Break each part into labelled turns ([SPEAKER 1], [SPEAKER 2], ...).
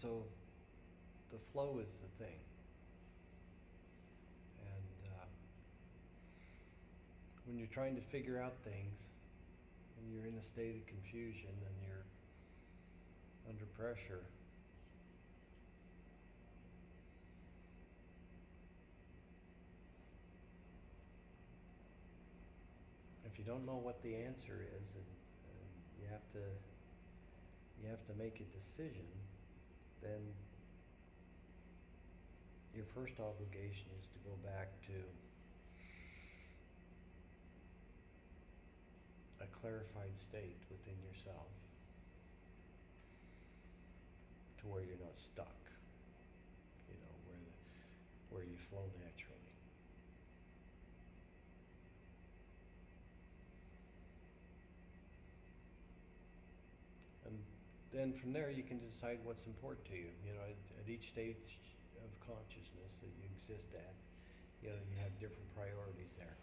[SPEAKER 1] So the flow is the thing. And when you're trying to figure out things and you're in a state of confusion and you're under pressure, if you don't know what the answer is, and you have to make a decision, then your first obligation is to go back to a clarified state within yourself, to where you're not stuck, where you flow naturally. And then from there you can decide what's important to you. At each stage of consciousness that you exist at, you have different priorities there.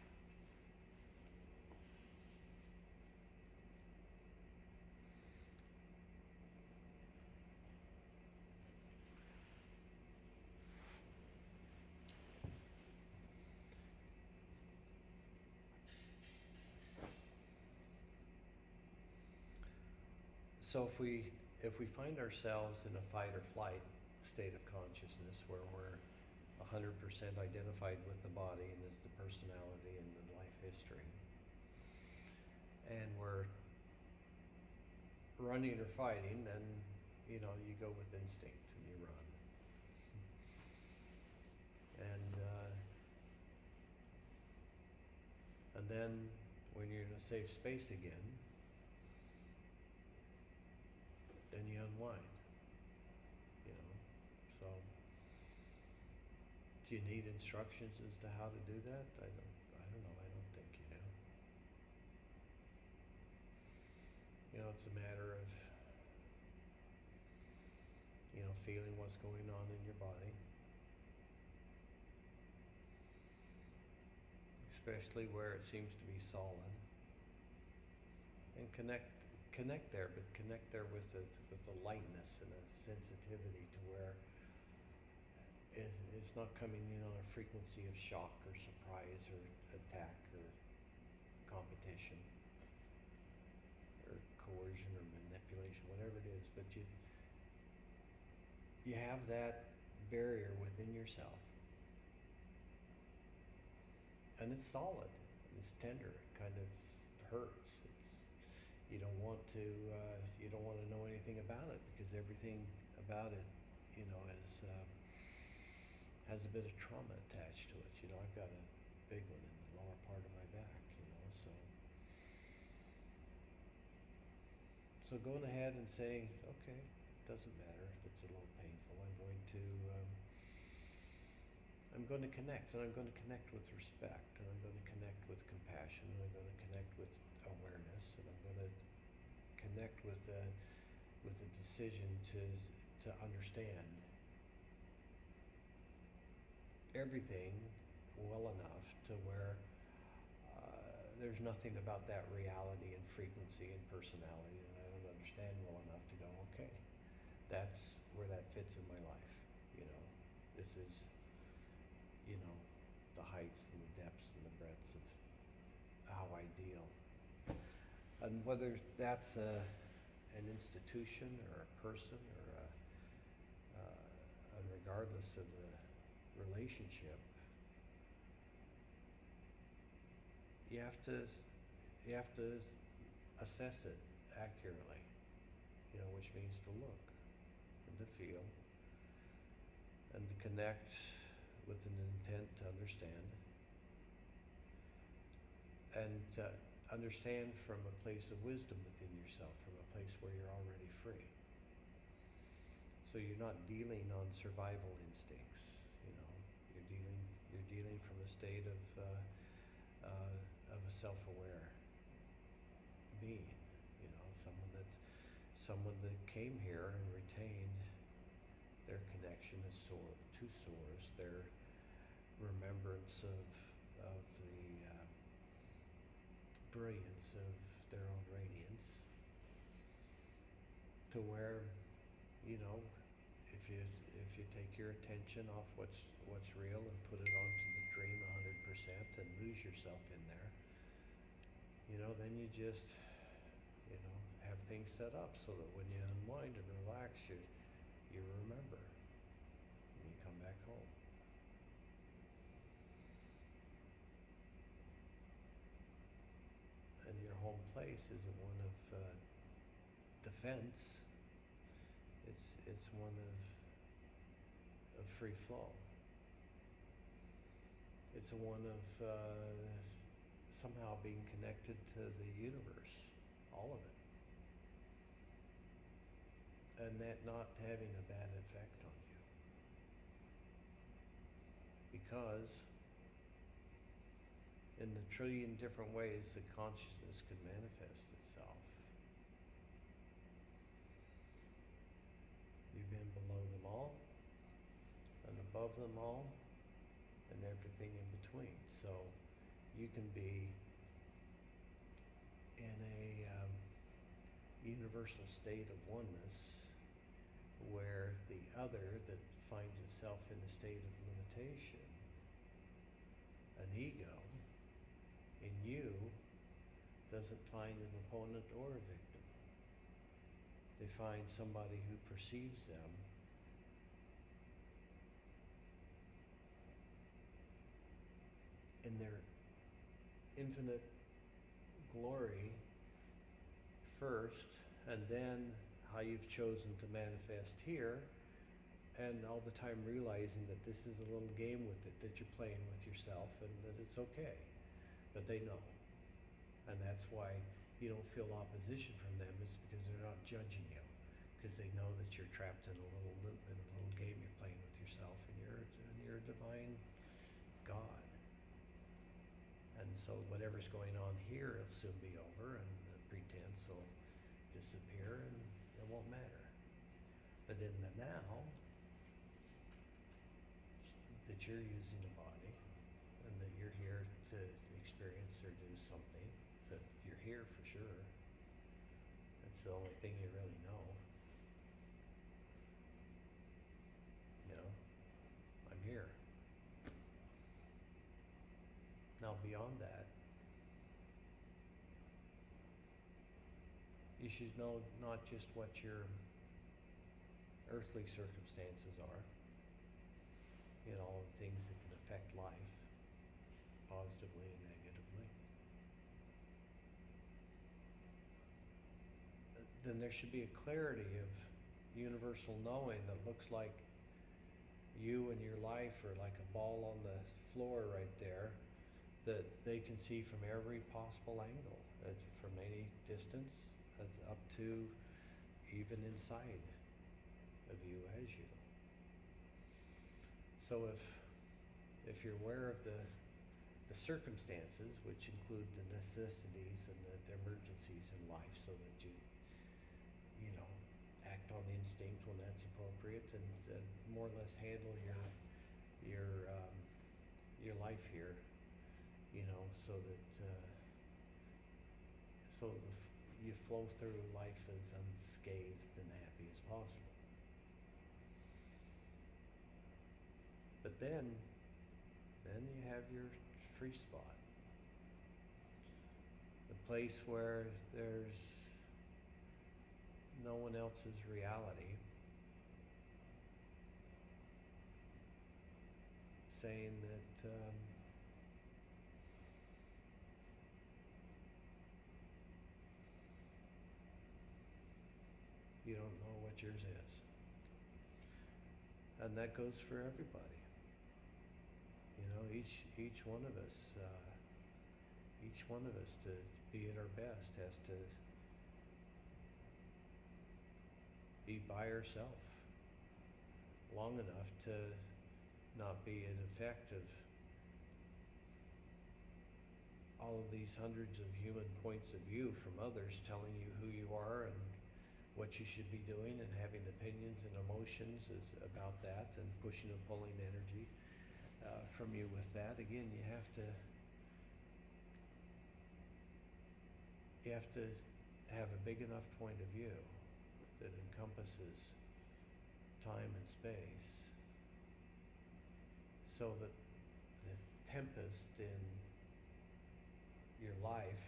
[SPEAKER 1] So if we find ourselves in a fight or flight state of consciousness, where we're 100% identified with the body and as the personality and the life history, and we're running or fighting, then you go with instinct and you run. And then when you're in a safe space again, then you unwind. So do you need instructions as to how to do that? I don't know. I don't think you do. It's a matter of feeling what's going on in your body, especially where it seems to be solid, and connect there, but connect there with a lightness and a sensitivity to where it's not coming in on a frequency of shock or surprise or attack or competition or coercion or manipulation, whatever it is. But you have that barrier within yourself, and it's solid, it's tender, it kind of hurts. You don't want to know anything about it, because everything about it, has a bit of trauma attached to it. I've got a big one in the lower part of my back, so going ahead and saying, okay, it doesn't matter if it's a little painful. I'm going to connect, and I'm going to connect with respect, and I'm going to connect with compassion, and I'm going to connect with awareness, and I'm going to connect with a decision to understand everything well enough to where there's nothing about that reality and frequency and personality that I don't understand well enough to go, okay, that's where that fits in my life. This is, the heights and the depths and the breadths of how I deal. And whether that's an institution or a person or and regardless of the relationship, you have to assess it accurately, which means to look and to feel and to connect with an intent to understand, and to understand from a place of wisdom within yourself, from a place where you're already free. So you're not dealing on survival instincts, you're dealing from a state of a self-aware being, someone that came here and retained their connection to source, their remembrance of the brilliance of their own radiance, to where, if if you take your attention off what's real and put it onto the dream 100% and lose yourself in there, then you just, have things set up so that when you unwind and relax, you remember and you come back home. And your home place isn't one of defense. It's one of free flow. It's a one of somehow being connected to the universe, all of it, and that not having a bad effect on you, because in the trillion different ways that consciousness could manifest itself, you've been below them all and above them all and everything in between. So you can be in a universal state of oneness where the other that finds itself in a state of limitation, an ego, in you, doesn't find an opponent or a victim. They find somebody who perceives them in their infinite glory first, and then how you've chosen to manifest here, and all the time realizing that this is a little game with it that you're playing with yourself, and that it's okay. But they know. And that's why you don't feel opposition from them, is because they're not judging you. Because they know that you're trapped in a little loop, in a little game you're playing with yourself, and you're a divine God. And so whatever's going on here will soon be over, and the pretense will disappear, and it won't matter. But in the now, that you're using a body, and that you're here to experience or do something, that you're here for sure. That's the only thing you really know. I'm here. Now beyond that, you should know not just what your earthly circumstances are, things that can affect life, positively and negatively. Then there should be a clarity of universal knowing that looks like you and your life are like a ball on the floor right there, that they can see from every possible angle, from any distance up to even inside of you as you. So if you're aware of the circumstances, which include the necessities and the emergencies in life, so that you act on instinct when that's appropriate, and more or less handle your life here, so that you flow through life as unscathed and happy as possible. But then you have your free spot, the place where there's no one else's reality saying that you don't know what yours is. And that goes for everybody. Each one of us, to be at our best, has to be by herself long enough to not be an effect of all of these hundreds of human points of view from others telling you who you are and what you should be doing, and having opinions and emotions about that, and pushing and pulling energy from you with that. Again, you have to have a big enough point of view that encompasses time and space, so that the tempest in your life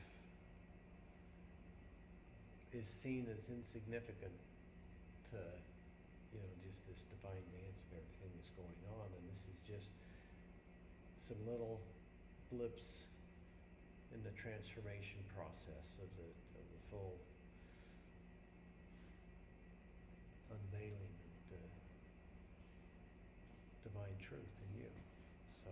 [SPEAKER 1] is seen as insignificant to, just this divine dance of everything that's going on, and this is just some little blips in the transformation process of the full unveiling of the divine truth in you. So,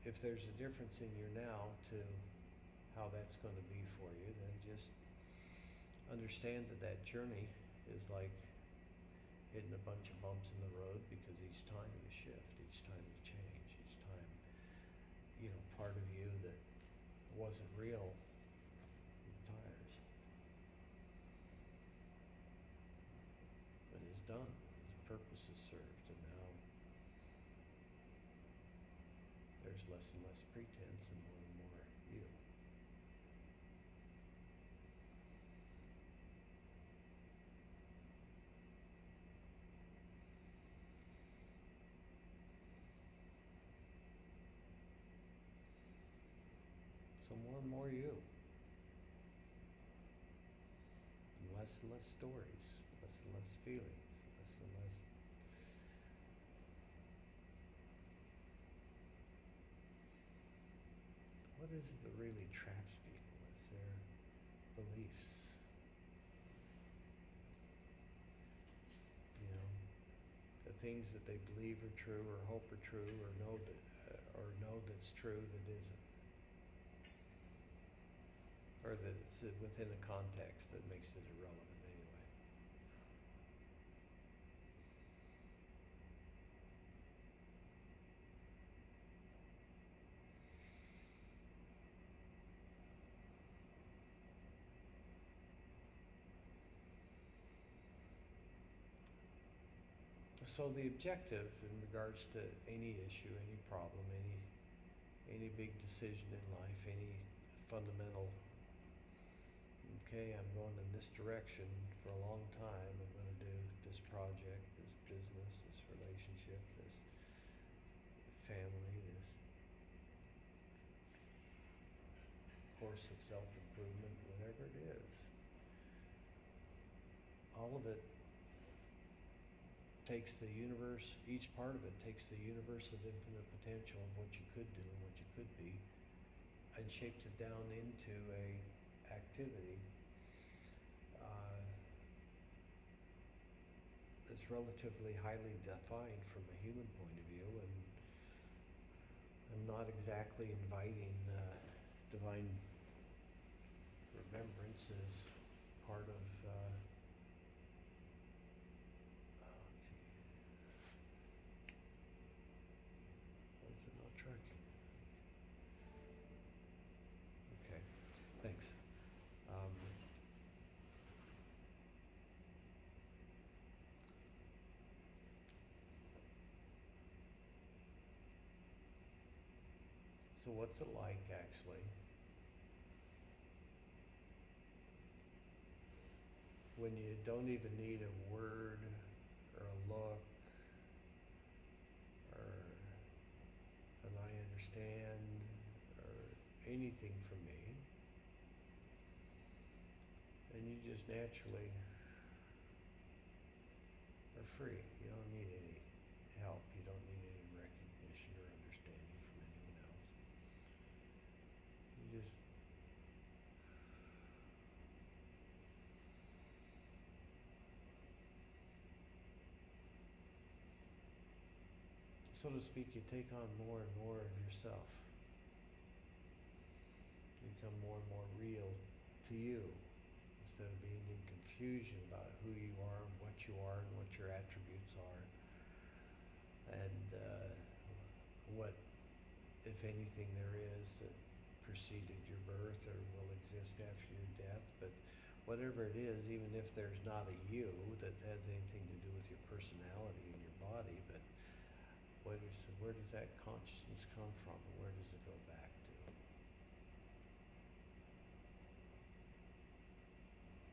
[SPEAKER 1] if there's a difference in your now to how that's going to be for you, then just understand that journey is like hitting a bunch of bumps in the road, because each time you shift, each time you change, each time, part of you that wasn't real retires. But it's done. His purpose is served, and now there's less and less pretense and more you. So more and more you. And less stories, less and less feelings, less and less what is it that really traps people? It's their beliefs. The things that they believe are true, or hope are true, or know that's true that isn't. Or that it's within a context that makes it irrelevant anyway. So the objective in regards to any issue, any problem, any big decision in life, any fundamental, okay, I'm going in this direction for a long time, I'm going to do this project, this business, this relationship, this family, this course of self-improvement, whatever it is. All of it takes the universe, each part of it takes the universe of infinite potential of what you could do and what you could be, and shapes it down into a activity that's relatively highly defined from a human point of view, and not exactly inviting divine remembrance as part of why is it not tracking? Okay, thanks. So what's it like actually when you don't even need a word or a look or an I understand or anything from me, and you just naturally are free? You don't need any help, you don't need any recognition or understanding from anyone else. You just so to speak, you take on more and more of yourself. You become more and more real to you, instead of being in confusion about who you are and what your attributes are, and what, if anything, there is that preceded your birth or will exist after your death. But whatever it is, even if there's not a you that has anything to do with your personality and your body, but where does that consciousness come from, and where does it go back to?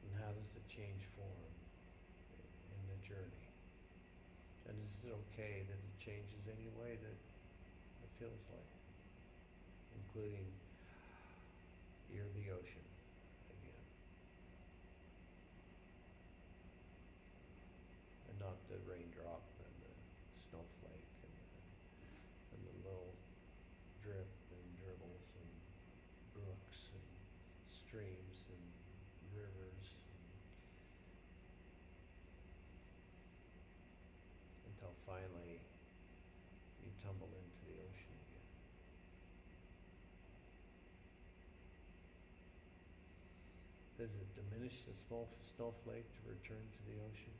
[SPEAKER 1] And how does it change form? journey. And is it okay that it changes any way that it feels like, including you're the ocean again, and not the raindrop and the snowflake and the little drip and dribbles and brooks and streams and rivers until finally you tumble into the ocean again. Does it diminish the small snowflake to return to the ocean?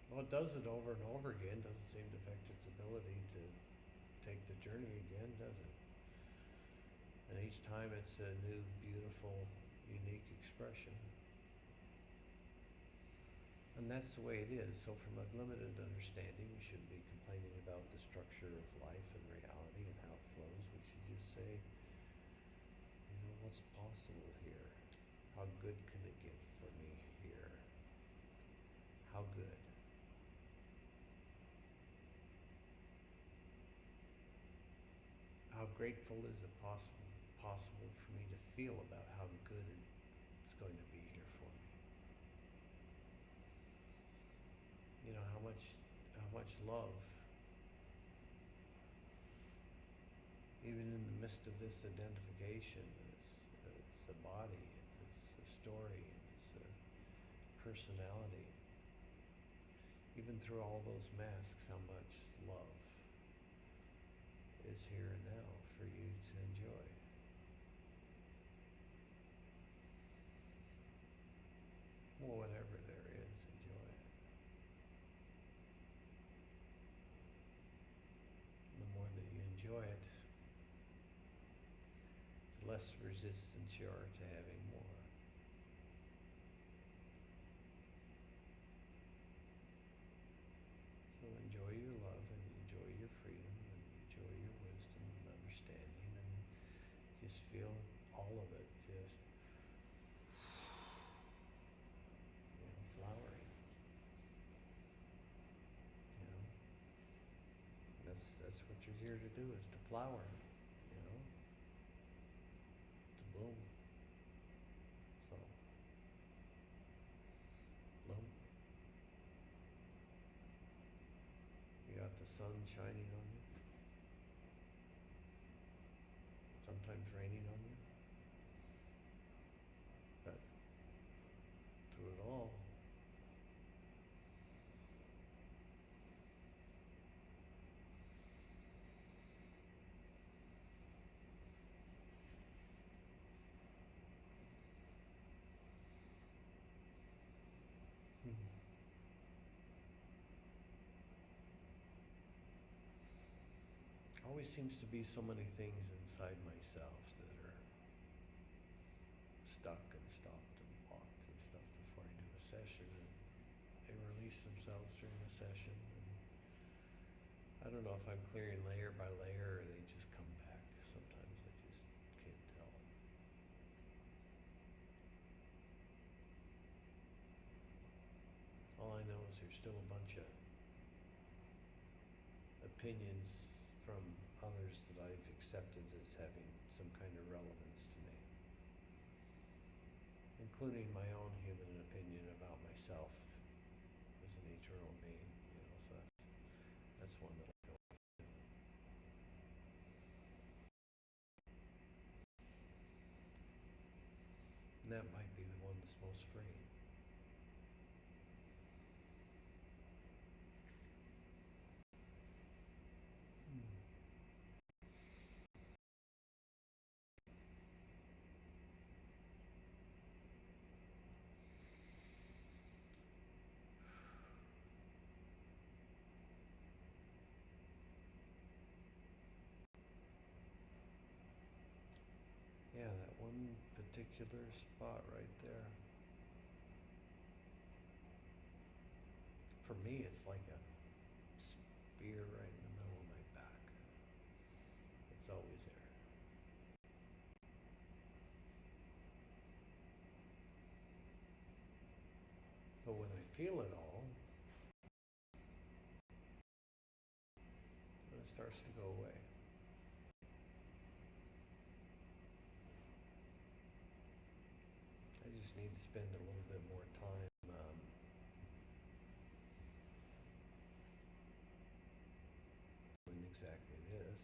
[SPEAKER 1] Well, it does it over and over again. Doesn't seem to affect its ability to take the journey again, does it? And each time it's a new, beautiful, unique expression. And that's the way it is. So from a limited understanding, we shouldn't be complaining about the structure of life and reality and how it flows. We should just say, what's possible here? How good can it get for me here? How good? How grateful is it possible for me to feel about how good it's going to be here for me? How much love, even in the midst of this identification, as a body, as a story, as a personality, even through all those masks, how much love is here and now for you to enjoy. Well, whatever there is, enjoy it. The more that you enjoy it, the less resistance you are to having more. So enjoy your love and enjoy your freedom and enjoy your wisdom and understanding, and just feel all of it just flowering. That's what you're here to do, is to flower, to bloom. So bloom. You got the sun shining on you, sometimes raining on you, but through it all, always seems to be so many things inside myself that are stuck and stopped and blocked and stuff before I do a session, and they release themselves during the session. And I don't know if I'm clearing layer by layer or they just come back. Sometimes I just can't tell. All I know is there's still a bunch of opinions from others that I've accepted as having some kind of relevance to me, including my own human opinion about myself as an eternal being. So that's one that I go with. And that might be the one that's most freeing. Yeah, that one particular spot right there. For me, it's like a spear right in the middle of my back. It's always there. feel it all, and it starts to go away. I just need to spend a little bit more time doing exactly this,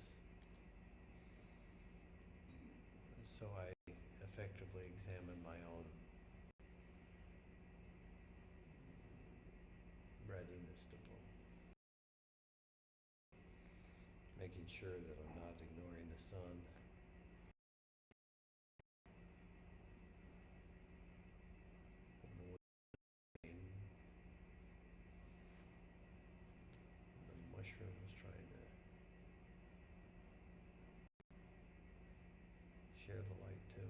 [SPEAKER 1] so I effectively examine my own readiness to bloom, making sure that I'm not ignoring the sun. The mushrooms trying to share the light too.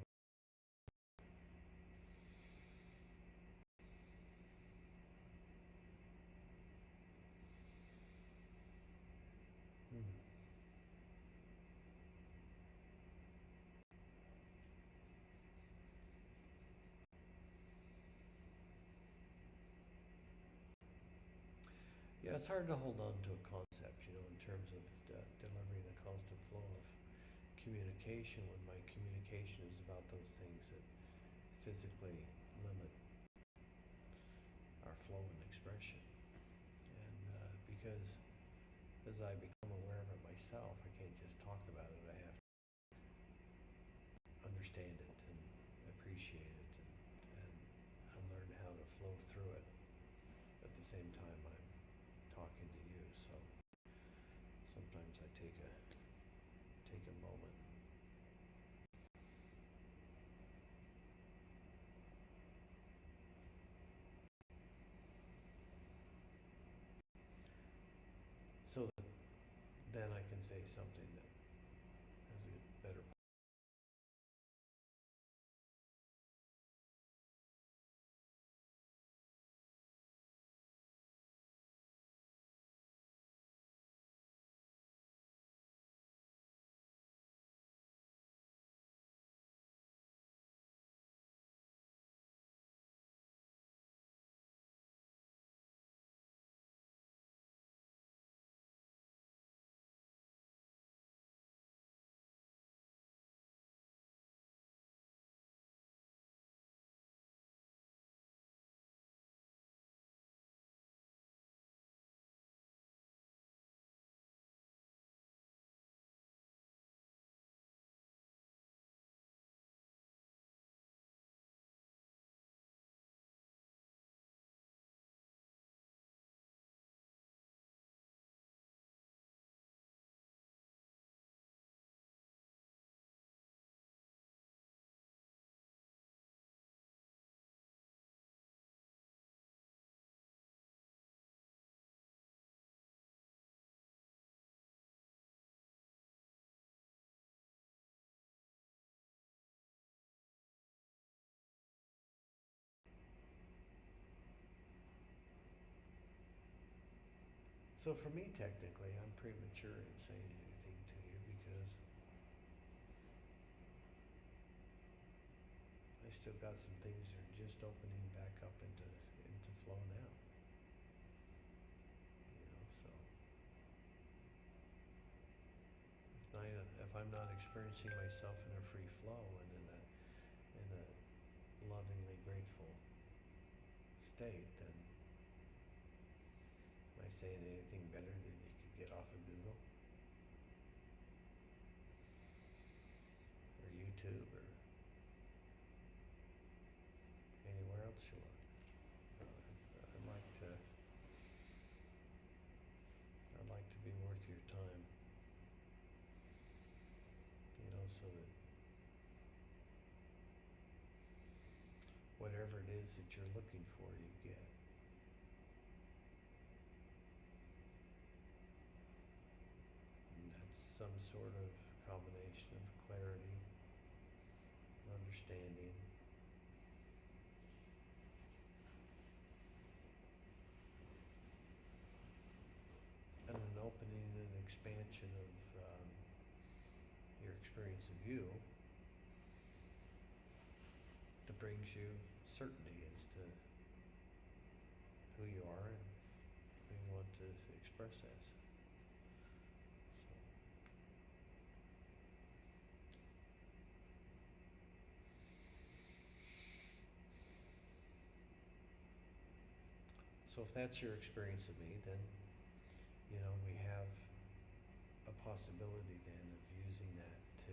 [SPEAKER 1] Hmm. Yeah, it's hard to hold on to a concept, in terms of delivering a constant flow of communication when my communication is about those things that physically limit our flow and expression. And because as I become aware of it myself, I can't just talk about it. I have to understand it and appreciate it and learn how to flow through it at the same time I'm talking to you. So sometimes I take a moment. So that then I can say something that has a better. So for me, technically, I'm premature in saying anything to you because I still got some things that are just opening back up into flow now. So if I'm not experiencing myself in a free flow and in a lovingly grateful state, then am I saying anything better than you could get off of Google or YouTube or anywhere else you look? I'd like to be worth your time, so that whatever it is that you're looking for, you get. And that's some sort of combination of clarity, understanding, and an opening and expansion of your experience of you that brings you certainty as to who express as. So if that's your experience of me, then, we have a possibility then of using that to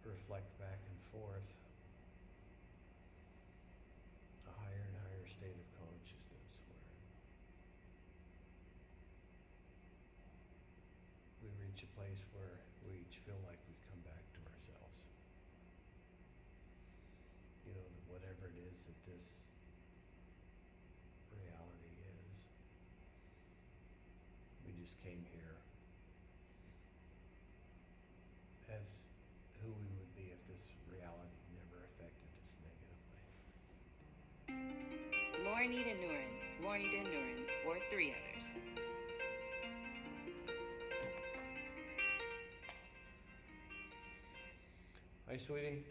[SPEAKER 1] reflect back and forth a higher and higher state of consciousness where we reach a place where we each feel like we come back to ourselves. That whatever it is that this reality is, we just came here as who we would be if this reality never affected us negatively.
[SPEAKER 2] Laurenita Nuren, Laurenita Nuren, or 3 others.
[SPEAKER 1] Hi, sweetie.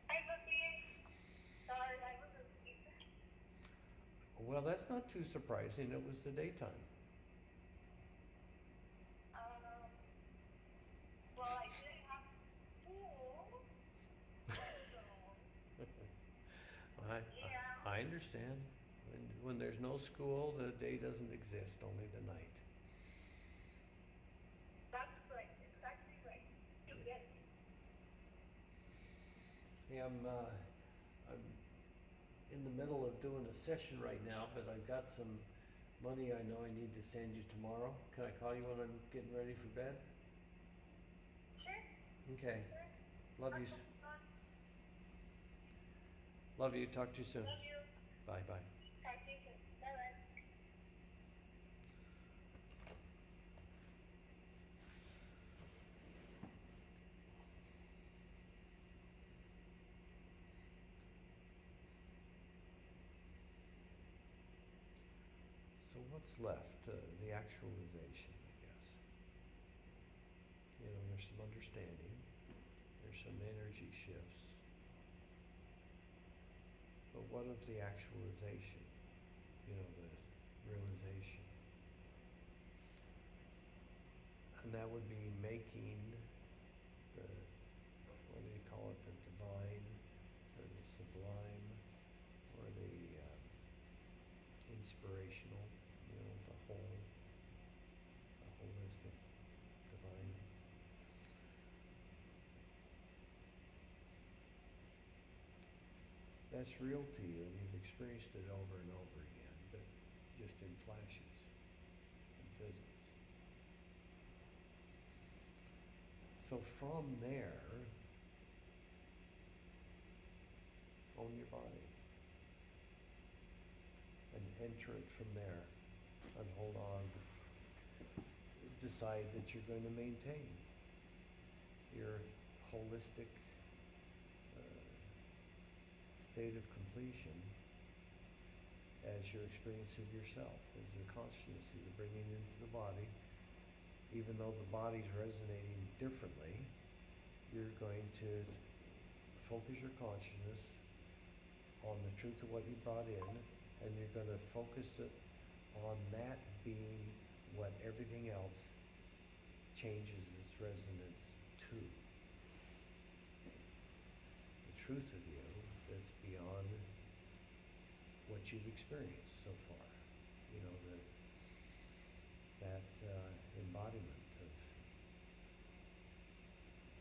[SPEAKER 3] Hi, Puppy. Sorry, I was asleep.
[SPEAKER 1] Well, that's not too surprising. It was the daytime.
[SPEAKER 3] Well, I didn't have school, so
[SPEAKER 1] I,
[SPEAKER 3] yeah,
[SPEAKER 1] I understand. When there's no school, the day doesn't exist, only the night.
[SPEAKER 3] that's right, exactly right. You get it.
[SPEAKER 1] Hey, I'm in the middle of doing a session right now, but I've got some money I know I need to send you tomorrow. Can I call you when I'm getting ready for bed?
[SPEAKER 3] Sure,
[SPEAKER 1] Okay.
[SPEAKER 3] sure.
[SPEAKER 1] Love you.
[SPEAKER 3] That's fun.
[SPEAKER 1] Love you. Talk to you soon.
[SPEAKER 3] Love you.
[SPEAKER 1] Bye bye.
[SPEAKER 3] Talk to you soon. Bye-bye.
[SPEAKER 1] So what's left? The actualization, I guess. There's some understanding. There's some energy shifts. But what of the actualization? The realization. And that would be making the, what do you call it, the divine, or the sublime, or the inspirational, the holistic divine. That's real to you, and you've experienced it over and over again, but just in flashes and visits. So from there, own your body and enter it from there and hold on. Decide that you're going to maintain your holistic state of completion as your experience of yourself, as the consciousness that you're bringing into the body. Even though the body's resonating differently, you're going to focus your consciousness on the truth of what you brought in, and you're going to focus it on that being what everything else changes its resonance to. The truth of you that's beyond what you've experienced so far. That embodiment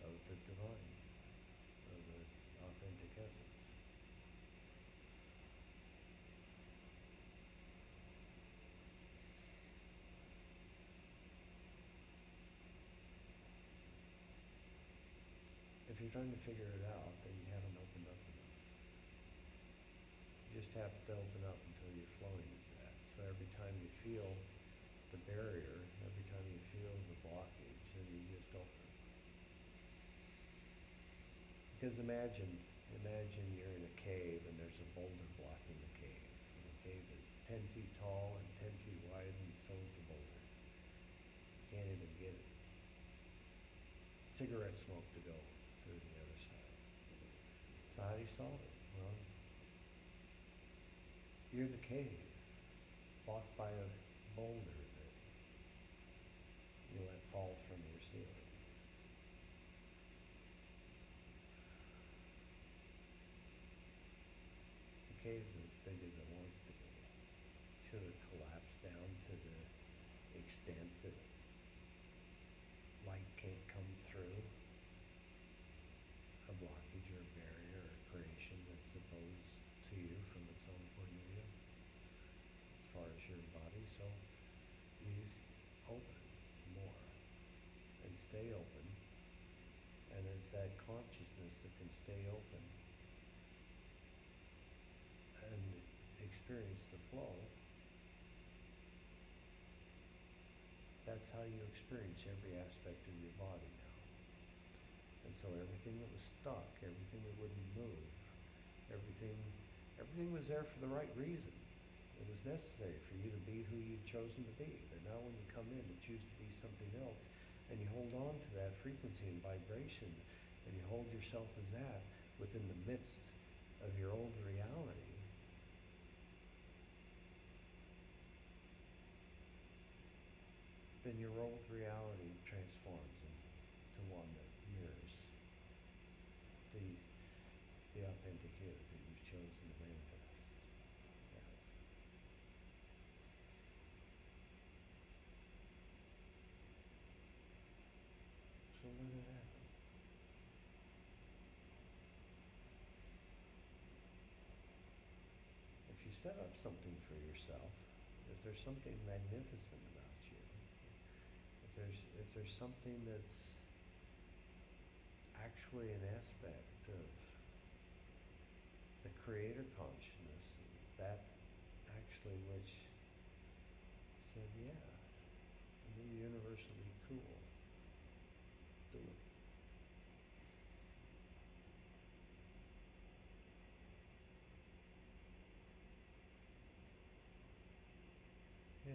[SPEAKER 1] of the divine, of the authentic essence. If you're trying to figure it out, then you haven't opened up enough. You just have to open up until you're flowing as that. So every time you feel the barrier, every time you feel the blockage, then you just open. Because imagine you're in a cave and there's a boulder blocking the cave. And the cave is 10 feet tall and 10 feet wide, and so is the boulder. You can't even get it. Cigarette smoke to go through the other side. So how do you solve it? Well, you're the cave, blocked by a is as big as it wants to be. Should it collapse down to the extent that light can't come through a blockage or a barrier or creation that's opposed to you from its own point of view, as far as your body. So you open more and stay open, and it's that consciousness that can stay open and experience the flow. That's how you experience every aspect of your body now. And so everything that was stuck, everything that wouldn't move, everything was there for the right reason. It was necessary for you to be who you'd chosen to be. But now when you come in and choose to be something else, and you hold on to that frequency and vibration, and you hold yourself as that within the midst of your old reality, then your old reality transforms into one that mirrors the authentic you that you've chosen to manifest. Yes. So let it happen. If you set up something for yourself, if there's something magnificent about you, if there's something that's actually an aspect of the creator consciousness, that actually which said, yeah, and then universally cool, do it. Yeah.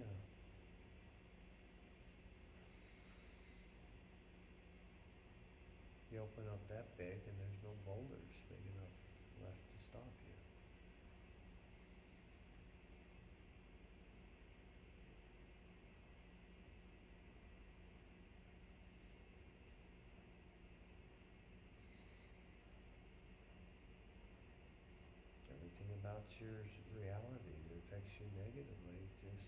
[SPEAKER 1] You open up that big and there's no boulders big enough left to stop you. Everything about your reality that affects you negatively just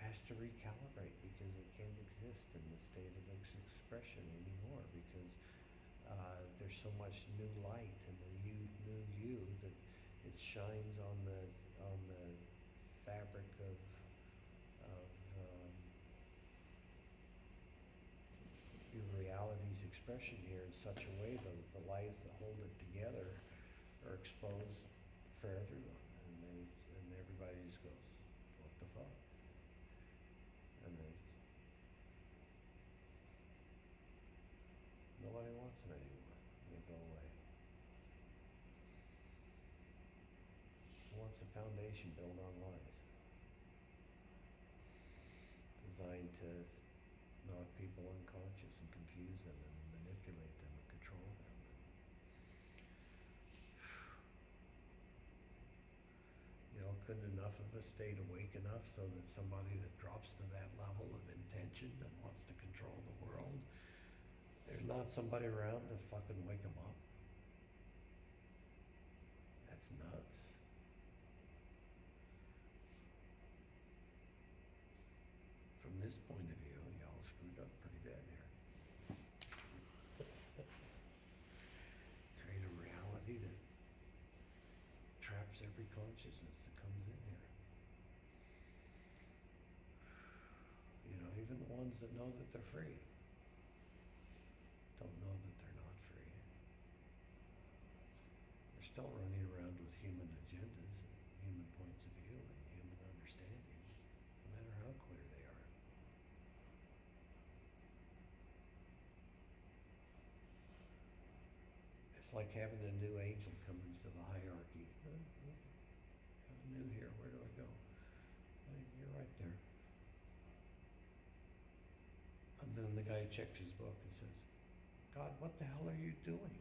[SPEAKER 1] has to recalibrate, because it can't exist in the state of expression anymore, because there's so much new light and the new you that it shines on the fabric of your reality's expression here in such a way that the lights that hold it together are exposed for everyone, and everybody just goes, what the fuck? And then nobody wants it anymore. They go away. Who wants a foundation built on lies, designed to knock people unconscious and confuse them and manipulate them and control them? Couldn't enough of us stayed awake enough so that somebody that drops to that level of intention and wants to control the world, there's not somebody around to fucking wake them up? That's nuts. From this point of view, y'all screwed up pretty bad here. Create a reality that traps every consciousness that comes in here. Even the ones that know that they're free don't know that they're not free. They're still running around with human agendas and human points of view and human understanding, no matter how clear they are. It's like having a new angel come into the hierarchy. I'm new here, where do I go? You're right there. And then the guy checks his book and says, God, what the hell are you doing?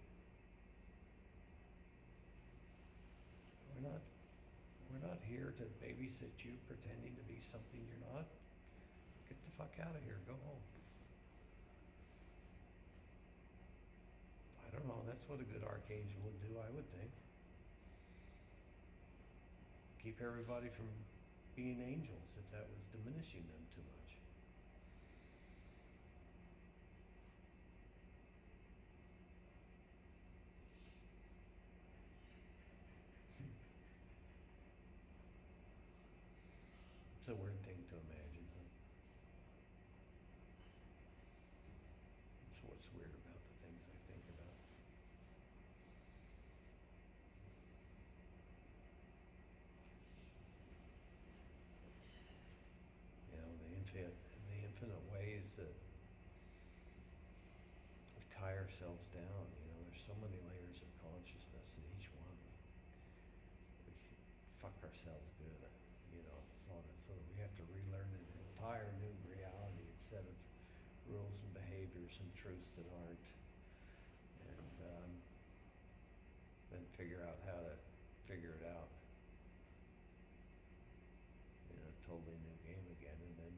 [SPEAKER 1] We're not here to babysit you pretending to be something you're not. Get the fuck out of here, go home. I don't know, that's what a good archangel would do, I would think. keep everybody from being angels if that was diminishing them too much. It's a weird thing to imagine, huh? That's what's weird about the things I think about. You know, the infinite ways that we tie ourselves down. You know, there's so many layers of consciousness in each one. We fuck ourselves good, you know, so that we have to relearn an entire new reality instead of rules and behaviors and truths that aren't, and then figure out how to figure it out in a totally new game again, and then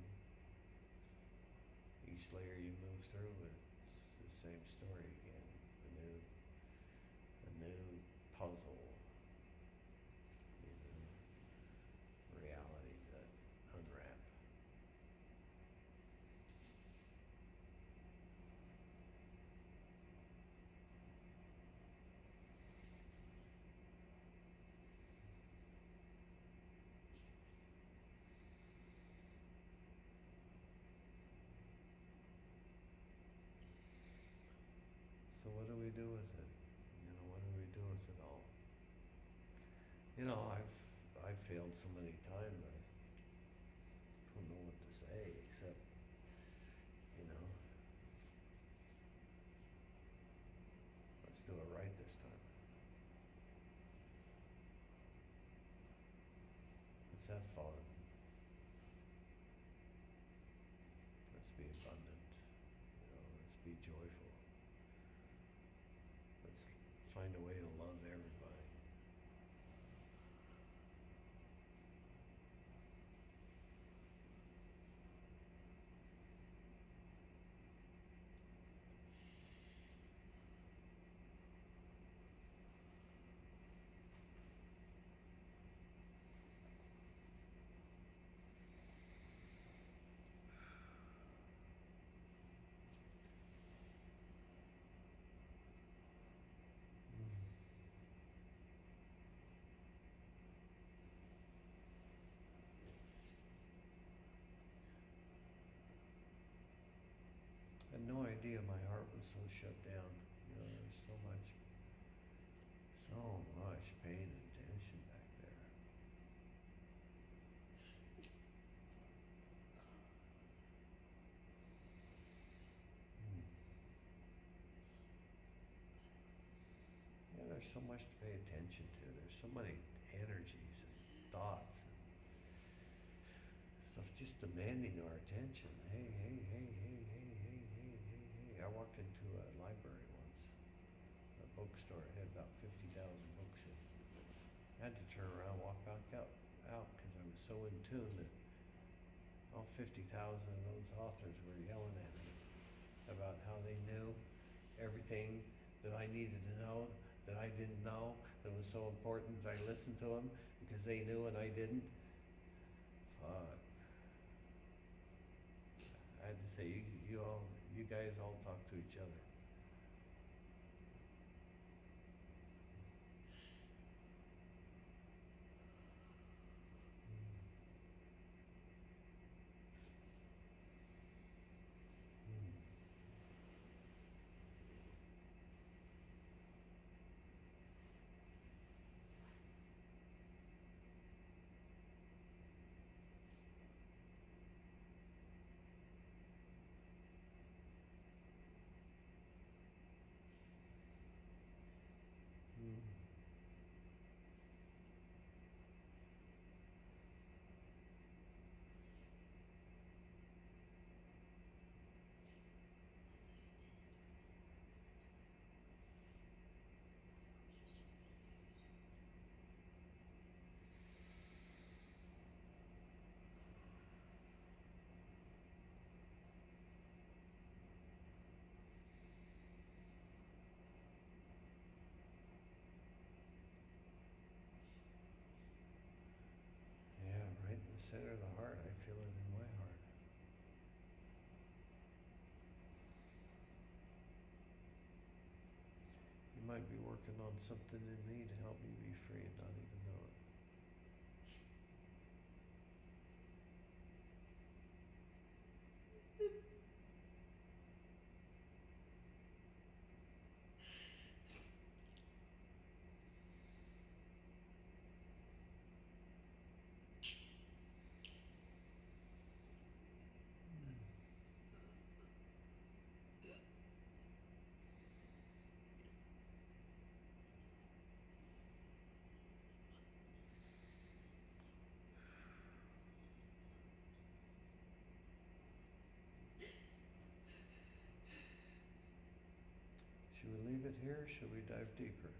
[SPEAKER 1] each layer you move through, it's the same story again, a new puzzle, a new reality to unwrap. So what do we do with it? You know, what do we do with it all? You know, I've failed so many times. I don't know what to say except, you know, let's do it right this time. Let's have fun. Let's be abundant. You know, let's be joyful. Let's find a way to love everybody. I had no idea my heart was so shut down. You know, there's so much pain and tension back there. Yeah, there's so much to pay attention to. There's so many energies and thoughts and stuff just demanding our attention. Hey, hey, hey, hey, hey, hey, hey, hey, hey. I walked into a library once, a bookstore. It had about 50,000 books in it. I had to turn around, walk back out because I was so in tune that all 50,000 of those authors were yelling at me about how they knew everything that I needed to know, that I didn't know, that was so important that I listened to them because they knew and I didn't. Fuck. I had to say, you guys all talk to each other. working on something in me to help me be free and not even know it. Should we leave it here or should we dive deeper?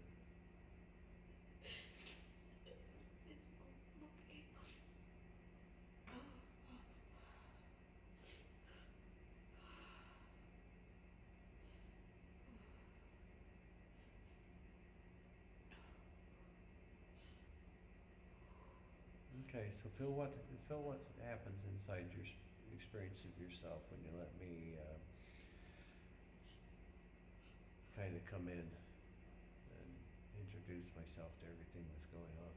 [SPEAKER 4] Okay.
[SPEAKER 1] Okay, so feel what happens inside your experience of yourself when you let me kind of come in and introduce myself to everything that's going on.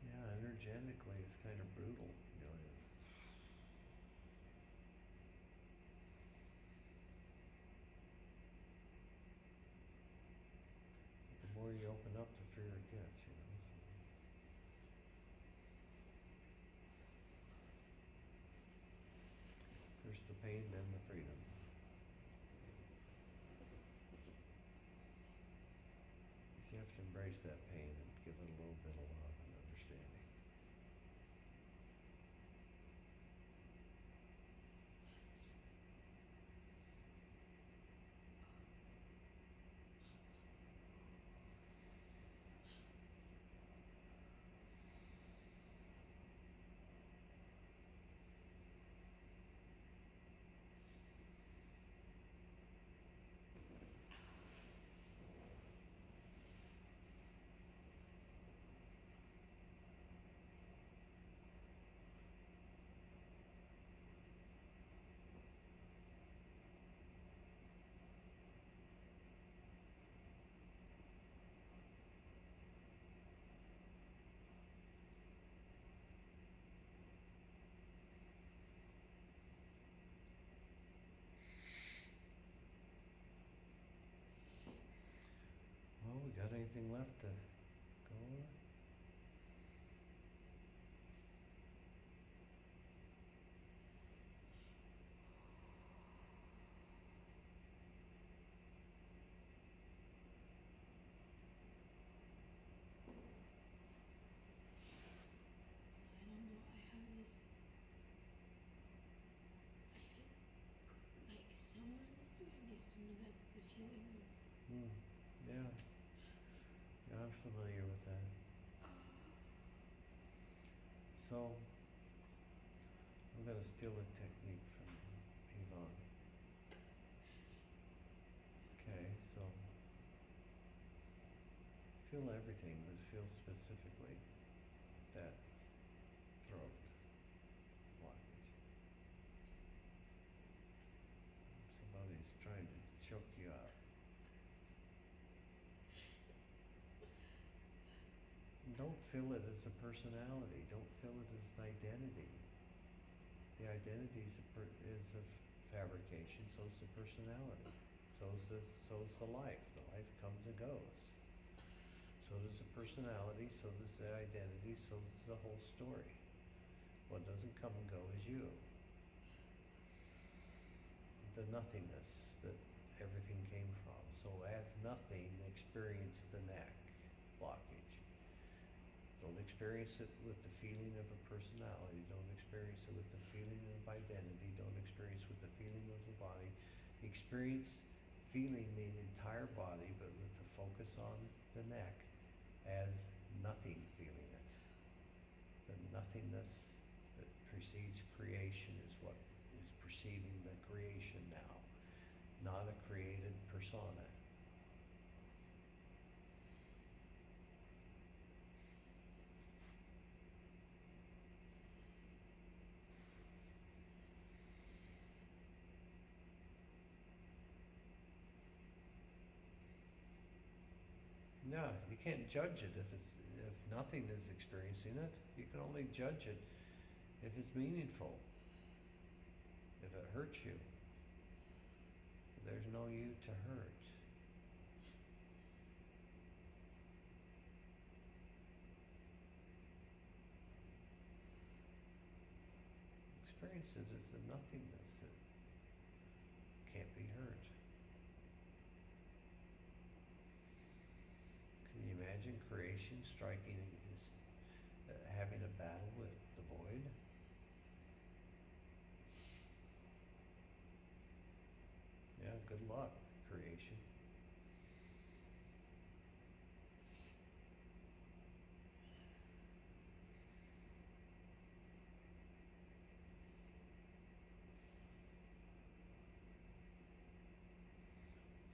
[SPEAKER 1] Yeah, energetically, it's kind of brutal, you know. The more you open up, the freer it gets, you know. So. First the pain, then the freedom. You have to embrace that pain and give it a little bit of love and understanding. Well, we got anything left to go over?
[SPEAKER 4] I don't know. I have this. I feel like someone is doing this to me. That's the feeling of.
[SPEAKER 1] Yeah. Yeah, I'm familiar with that. So, I'm going to steal a technique from Yvonne. Okay, so feel everything, but feel specifically that throat. What? don't feel it as a personality. Don't feel it as an identity. The identity is a fabrication, so is the personality. So is the life. The life comes and goes. So does the personality, so does the identity, so does the whole story. What doesn't come and go is you. The nothingness that everything came from. So as nothing, experience the neck blockage. Don't experience it with the feeling of a personality. Don't experience it with the feeling of identity. Don't experience with the feeling of the body. Experience feeling the entire body, but with the focus on the neck as nothing feeling it. The nothingness that precedes creation is what is perceiving the creation now, not a created persona. No, you can't judge it if nothing is experiencing it. You can only judge it if it's meaningful. If it hurts you, there's no you to hurt. Experience it as the nothingness that can't be hurt. Can you imagine creation striking having a battle with the void? Yeah, good luck, creation.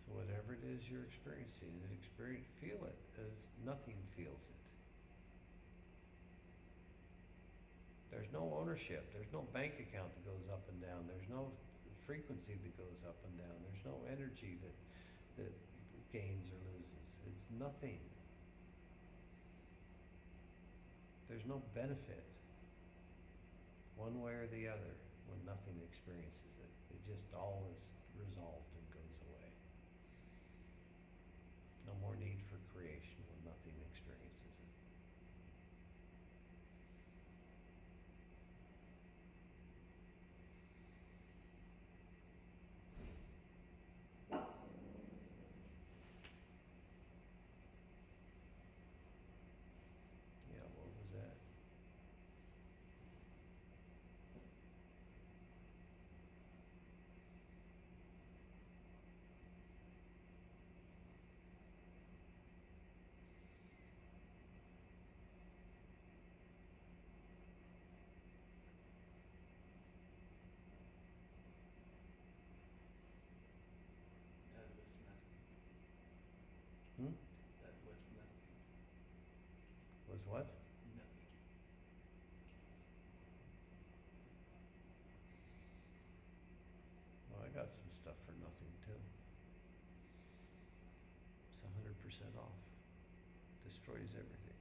[SPEAKER 1] So whatever it is you're experiencing, feel it as nothing feels it. There's no ownership. There's no bank account that goes up and down. There's no frequency that goes up and down. There's no energy that gains or loses. It's nothing. There's no benefit one way or the other when nothing experiences it. It just all is resolved and goes away. No more need for creation when nothing experiences it. Yeah, what was that?
[SPEAKER 5] That was nothing.
[SPEAKER 1] Hmm?
[SPEAKER 5] That was nothing.
[SPEAKER 1] Was what?
[SPEAKER 5] Nothing.
[SPEAKER 1] Well, I got some stuff for nothing too. It's 100% off. Destroys everything.